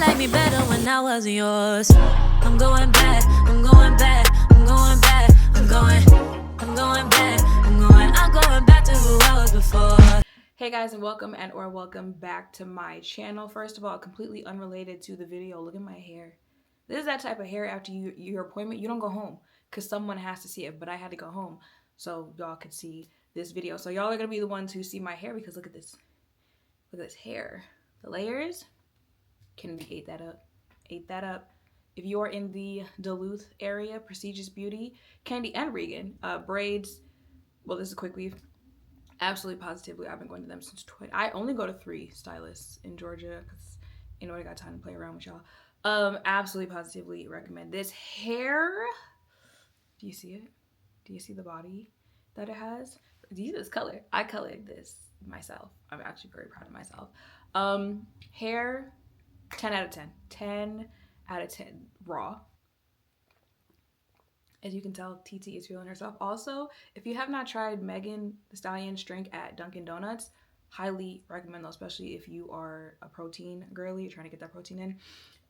like me better when I wasn't yours. I'm going back, I'm going back, I'm going back, I'm going back to who I was before. Hey guys, and welcome back to my channel. First of all, completely unrelated to the video, look at my hair. This is that type of hair after your appointment, you don't go home because someone has to see it, but I had to go home so y'all could see this video. So y'all are gonna be the ones who see my hair because look at this. Look at this hair. The layers, Kennedy ate that up. If you are in the Duluth area, Prestigious Beauty, Candy and Regan, braids, well, this is a quick leave. Absolutely positively, I've been going to them since I only go to 3 stylists in Georgia because you know I got time to play around with y'all. Absolutely positively recommend this hair. Do you see it? Do you see the body that it has? Do you see this color? I colored this myself. I'm actually very proud of myself. Hair, 10 out of 10. 10 out of 10 raw. As you can tell, TT is feeling herself. Also, if you have not tried Megan Thee Stallion's drink at Dunkin' Donuts, highly recommend those, especially if you are a protein girly, you're trying to get that protein in.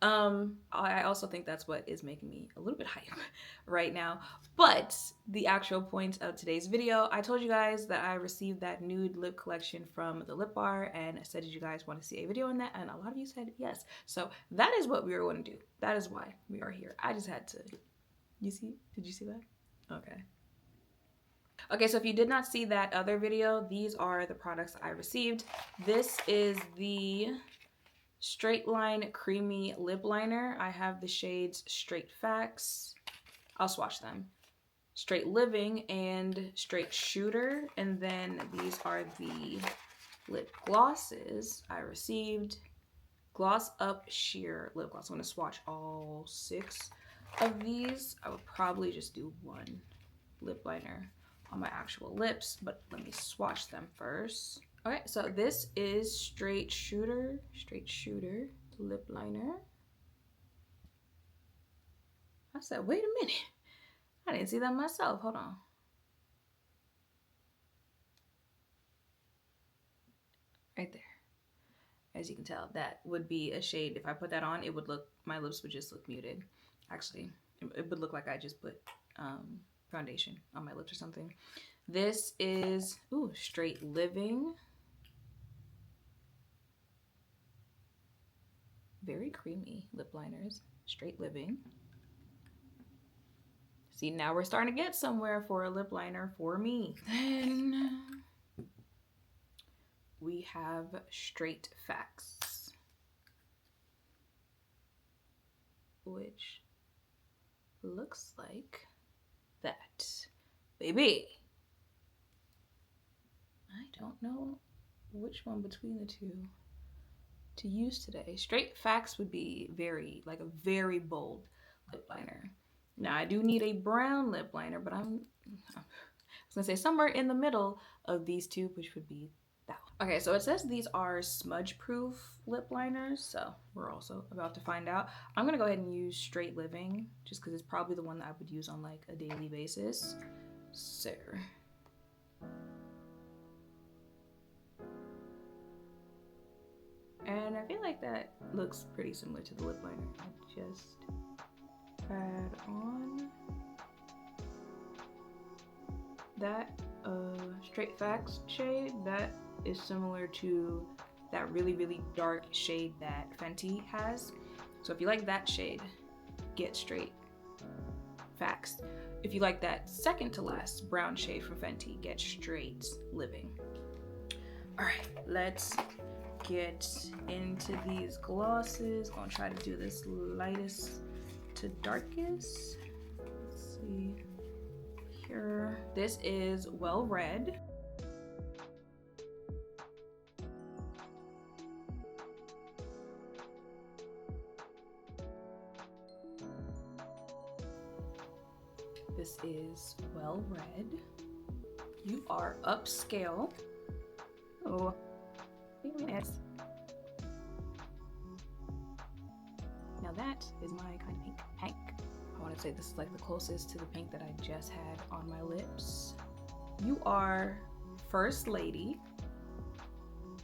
I also think that's what is making me a little bit hype right now. But the actual point of today's video, I told you guys that I received that nude lip collection from the Lip Bar and I said, did you guys want to see a video on that? And a lot of you said yes. So that is what we are going to do. That is why we are here. I just had to... You see? Did you see that? Okay, so if you did not see that other video, these are the products I received. This is the Straight Line Creamy Lip Liner. I have the shades Straight Facts. I'll swatch them. Straight Living and Straight Shooter. And then these are the lip glosses I received. Gloss Up Sheer Lip Gloss. I'm going to swatch all 6 of these. I would probably just do one lip liner on my actual lips, but let me swatch them first. Okay, so this is Straight Shooter lip liner. I said, wait a minute. I didn't see that myself. Hold on. Right there. As you can tell, that would be a shade. If I put that on, it would look, my lips would just look muted. Actually, it would look like I just put foundation on my lips or something. This is, ooh, Straight Living. Very creamy lip liners. Straight Living. See, now we're starting to get somewhere for a lip liner for me. Then we have Straight Facts, which looks like that. Baby, I don't know which one between the two to use today. Straight Facts would be very, like a very bold lip liner. Now I do need a brown lip liner, but I was gonna say somewhere in the middle of these two, which would be that one. Okay, so it says these are smudge proof lip liners, so we're also about to find out. I'm gonna go ahead and use Straight Living just because it's probably the one that I would use on like a daily basis. So and I feel like that looks pretty similar to the lip liner I just had on. That Straight Facts shade, that is similar to that really, really dark shade that Fenty has. So if you like that shade, get Straight Facts. If you like that second to last brown shade from Fenty, get Straight Living. All right, let's get into these glosses. Gonna try to do this lightest to darkest. Let's see here. This is Well Red. This is Well Red. You are upscale. Oh, yes. Now that is my kind of pink. I want to say this is like the closest to the pink that I just had on my lips. You are First Lady.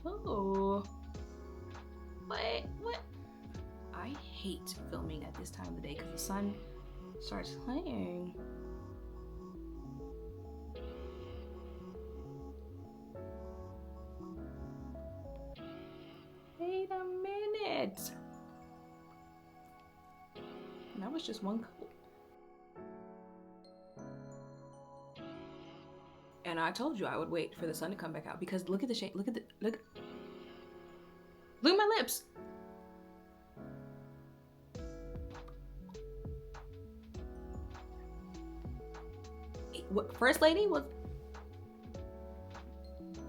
Oh, what? I hate filming at this time of the day because the sun starts playing. Wait a minute. That was just one coat. And I told you I would wait for the sun to come back out because look at the shade. Look at my lips. What, First Lady was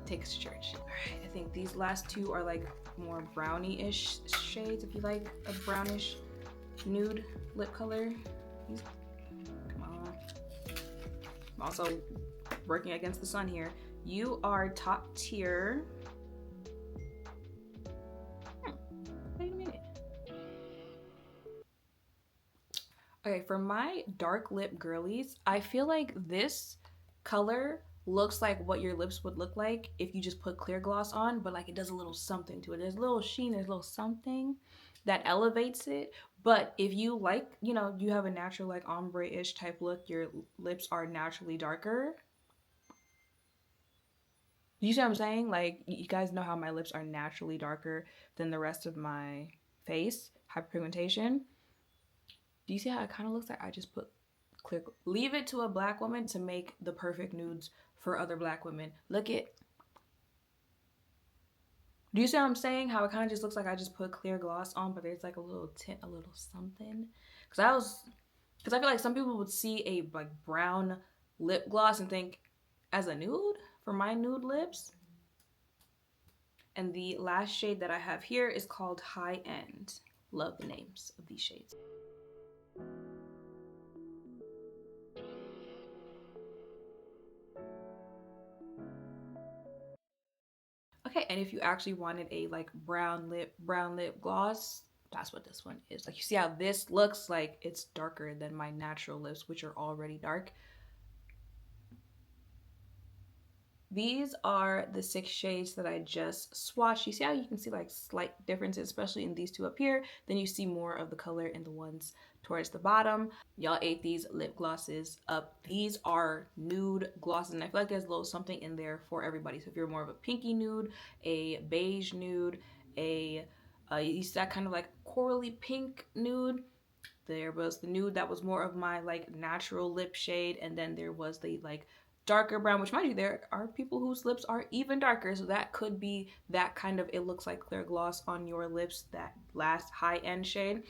take us to church. All right, I think these last two are like more brownie-ish shades. If you like a brownish nude lip color, come on. I'm also working against the sun here. You are top tier. Wait a minute. Okay, for my dark lip girlies, I feel like this color looks like what your lips would look like if you just put clear gloss on, but like it does a little something to it. There's a little sheen, there's a little something that elevates it. But if you like, you know, you have a natural like ombre-ish type look, your lips are naturally darker. You see what I'm saying? Like, you guys know how my lips are naturally darker than the rest of my face, hyperpigmentation. Do you see how it kind of looks like I just put clear? Leave it to a black woman to make the perfect nudes for other black women. Look at. Do you see what I'm saying? How it kind of just looks like I just put clear gloss on, but there's like a little tint, a little something. Because I feel like some people would see a like brown lip gloss and think as a nude for my nude lips. And the last shade that I have here is called High End. Love the names of these shades. Okay, and if you actually wanted a like brown lip gloss, that's what this one is. Like, you see how this looks like it's darker than my natural lips, which are already dark. These are the 6 shades that I just swatched. You see how you can see like slight differences, especially in these two up here. Then you see more of the color in the ones towards the bottom. Y'all ate these lip glosses up. These are nude glosses, and I feel like there's a little something in there for everybody. So if you're more of a pinky nude, a beige nude, you see that kind of like corally pink nude. There was the nude that was more of my like natural lip shade, and then there was the like darker brown, which mind you, there are people whose lips are even darker, so that could be that kind of, it looks like clear gloss on your lips, that last high-end shade.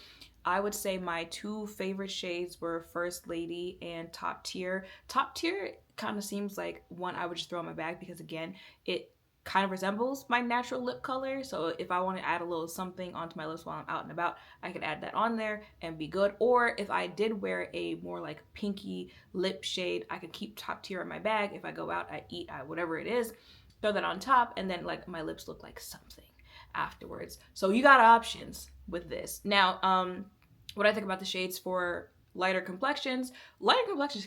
I would say my 2 favorite shades were First Lady and Top Tier. Top Tier kind of seems like one I would just throw in my bag because, again, it kind of resembles my natural lip color. So if I want to add a little something onto my lips while I'm out and about, I could add that on there and be good. Or if I did wear a more like pinky lip shade, I could keep Top Tier in my bag. If I go out, I eat, whatever it is, throw that on top, and then like my lips look like something afterwards. So you got options with this. Now, what I think about the shades for lighter complexions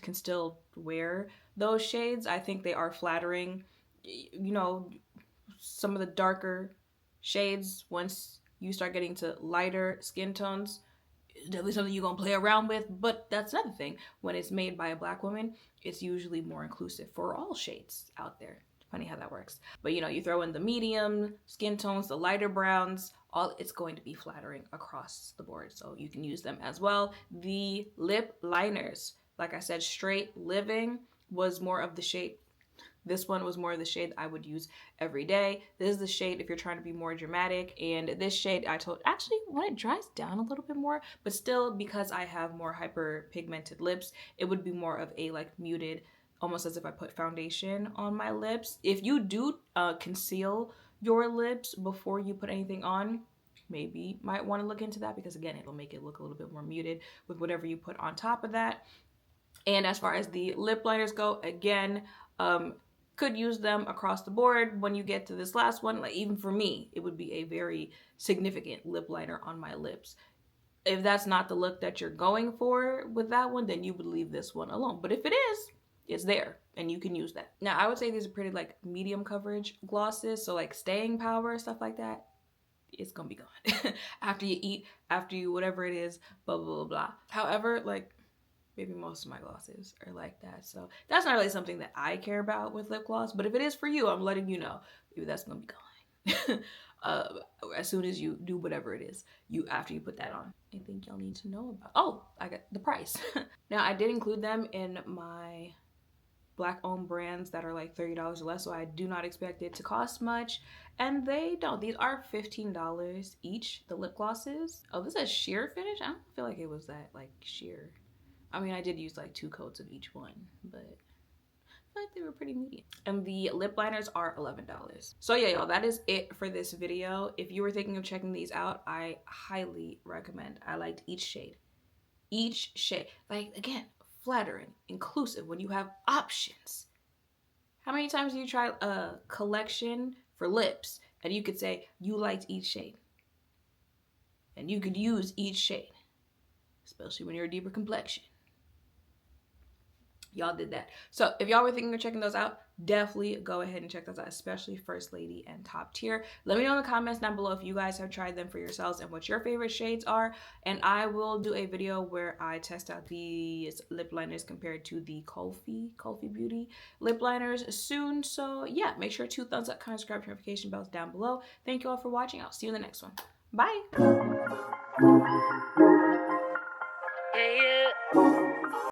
can still wear those shades. I think they are flattering. You know, some of the darker shades, once you start getting to lighter skin tones, definitely something you're gonna play around with. But that's another thing, when it's made by a black woman, it's usually more inclusive for all shades out there. Funny how that works. But you know, you throw in the medium skin tones, the lighter browns, all, it's going to be flattering across the board, so you can use them as well. The lip liners, like I said, Straight Living was more of the shade. This one was more of the shade I would use every day. This is the shade if you're trying to be more dramatic. And this shade, actually, when it dries down a little bit more, but still, because I have more hyper pigmented lips, it would be more of a like muted, almost as if I put foundation on my lips. If you do conceal your lips before you put anything on, maybe might want to look into that, because again, it'll make it look a little bit more muted with whatever you put on top of that. And as far as the lip liners go, again, could use them across the board. When you get to this last one, like even for me, it would be a very significant lip liner on my lips. If that's not the look that you're going for with that one, then you would leave this one alone. But if it is, it's there and you can use that. Now, I would say these are pretty like medium coverage glosses, so like staying power, stuff like that. it's gonna be gone. After you eat, after you whatever it is, blah blah blah blah. However, like maybe most of my glosses are like that, so that's not really something that I care about with lip gloss. But if it is for you, I'm letting you know, maybe that's gonna be gone. As soon as you do whatever it is, after you put that on. I think y'all need to know about. Oh, I got the price. Now I did include them in my Black owned brands that are like $30 or less, so I do not expect it to cost much, and they don't. These are $15 each, the lip glosses. Oh, this is sheer finish. I don't feel like it was that like sheer. I mean, I did use like 2 coats of each one, but I feel like they were pretty medium. And the lip liners are $11. So yeah, y'all, that is it for this video. If you were thinking of checking these out, I highly recommend. I liked each shade. Each shade. Like, again, flattering, inclusive, when you have options. How many times do you try a collection for lips and you could say you liked each shade? And you could use each shade, especially when you're a deeper complexion. Y'all did that. So if y'all were thinking of checking those out, definitely go ahead and check those out, especially First Lady and Top Tier. Let me know in the comments down below if you guys have tried them for yourselves and what your favorite shades are. And I will do a video where I test out these lip liners compared to the Kofi Beauty lip liners soon. So yeah, make sure to thumbs up, comment, subscribe, notification bells down below. Thank you all for watching. I'll see you in the next one. Bye.